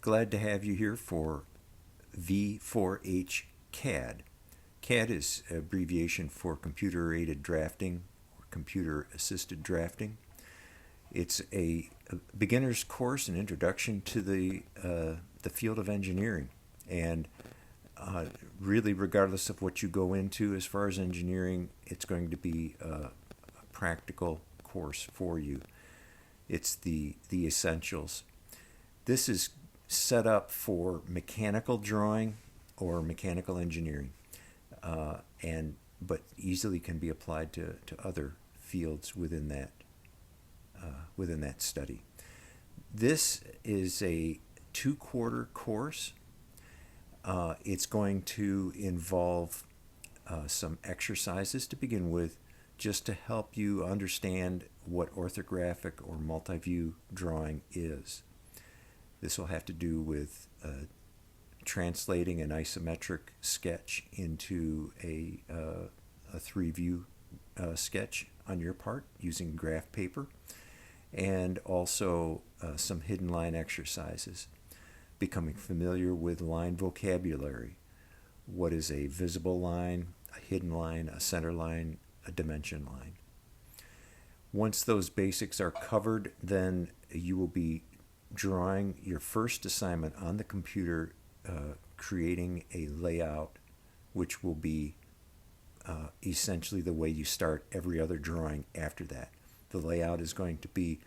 Glad to have you here for V4H CAD. CAD is abbreviation for computer-aided drafting or computer-assisted drafting. It's a beginner's course, an introduction to the field of engineering, and really, regardless of what you go into as far as engineering, it's going to be a practical course for you. It's the essentials. This is set up for mechanical drawing or mechanical engineering, but easily can be applied to other fields within that study. This is a 2-quarter course. It's going to involve some exercises to begin with, just to help you understand what orthographic or multi-view drawing is. This will have to do with translating an isometric sketch into a 3-view sketch on your part using graph paper, and also some hidden line exercises, becoming familiar with line vocabulary. What is a visible line, a hidden line, a center line, a dimension line? Once those basics are covered, then you will be drawing your first assignment on the computer, creating a layout, which will be essentially the way you start every other drawing after that. The layout is going to be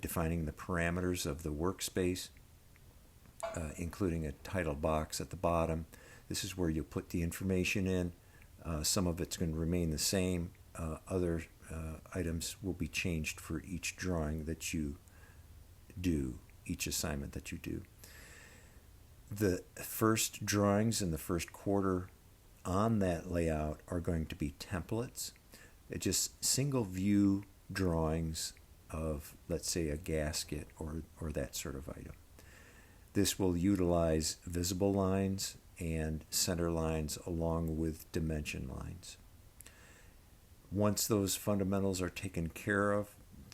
defining the parameters of the workspace, including a title box at the bottom. This is where you'll put the information in. Some of it's going to remain the same. Other items will be changed for each drawing that you do, each assignment that you do. The first drawings in the first quarter on that layout are going to be templates. It's just single view drawings of, let's say, a gasket or that sort of item. This will utilize visible lines and center lines along with dimension lines. Once those fundamentals are taken care of,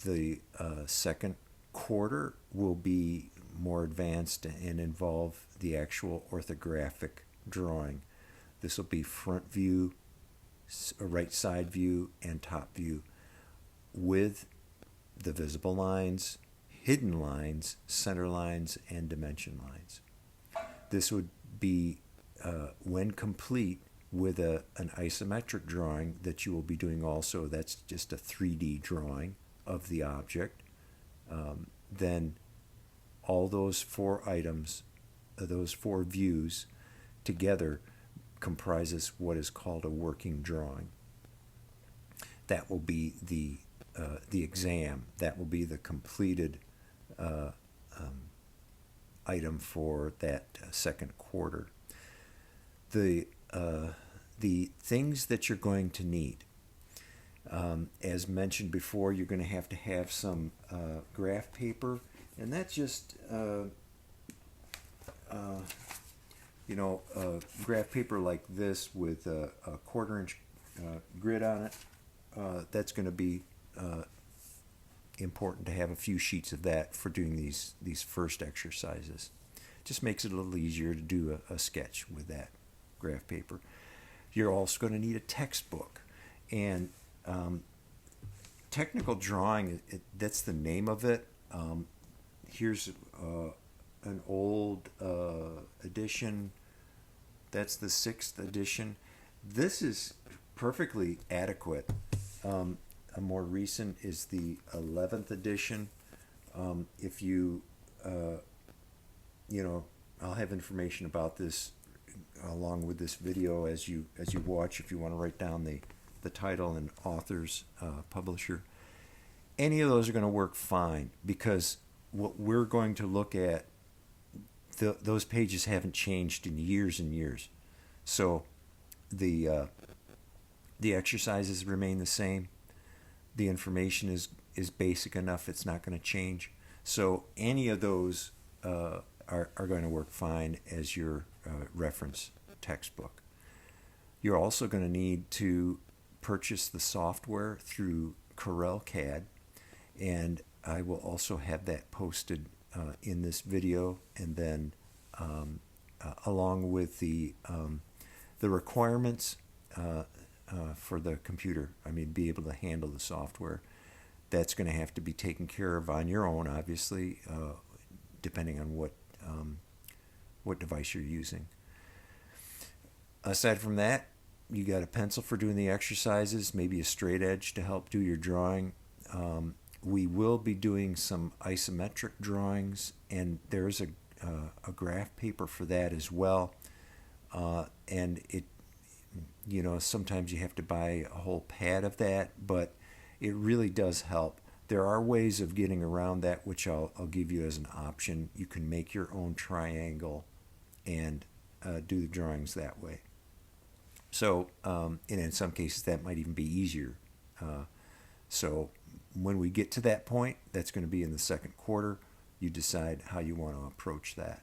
the second quarter will be more advanced and involve the actual orthographic drawing. This will be front view, right side view, and top view with the visible lines, hidden lines, center lines, and dimension lines. This would be, when complete, with an isometric drawing that you will be doing also. That's just a 3D drawing of the object. Then all those 4 items, those 4 views together comprises what is called a working drawing. That will be the exam. That will be the completed item for that second quarter. The things that you're going to need, as mentioned before, you're going to have some graph paper, and that's just graph paper like this with a 1/4-inch grid on it. That's going to be important to have a few sheets of that for doing these first exercises. Just makes it a little easier to do a sketch with that graph paper. You're also going to need a textbook, and technical drawing, that's the name of it. Here's an old edition. That's the 6th edition. This is perfectly adequate. A more recent is the 11th edition. If you, I'll have information about this along with this video as you watch, if you want to write down the title and author's publisher. Any of those are going to work fine, because what we're going to look at, those pages haven't changed in years and years. So the exercises remain the same. The information is basic enough, it's not going to change. So any of those are going to work fine as your reference textbook. You're also going to need to purchase the software through Corel CAD, and I will also have that posted in this video, and then along with the requirements for the computer. I mean, be able to handle the software. That's going to have to be taken care of on your own, obviously, depending on what device you're using. Aside from that, you got a pencil for doing the exercises, maybe a straight edge to help do your drawing. We will be doing some isometric drawings, and there's a graph paper for that as well. And sometimes you have to buy a whole pad of that, but it really does help. There are ways of getting around that, which I'll give you as an option. You can make your own triangle and do the drawings that way. So, and in some cases, that might even be easier. So when we get to that point, that's going to be in the second quarter. You decide how you want to approach that.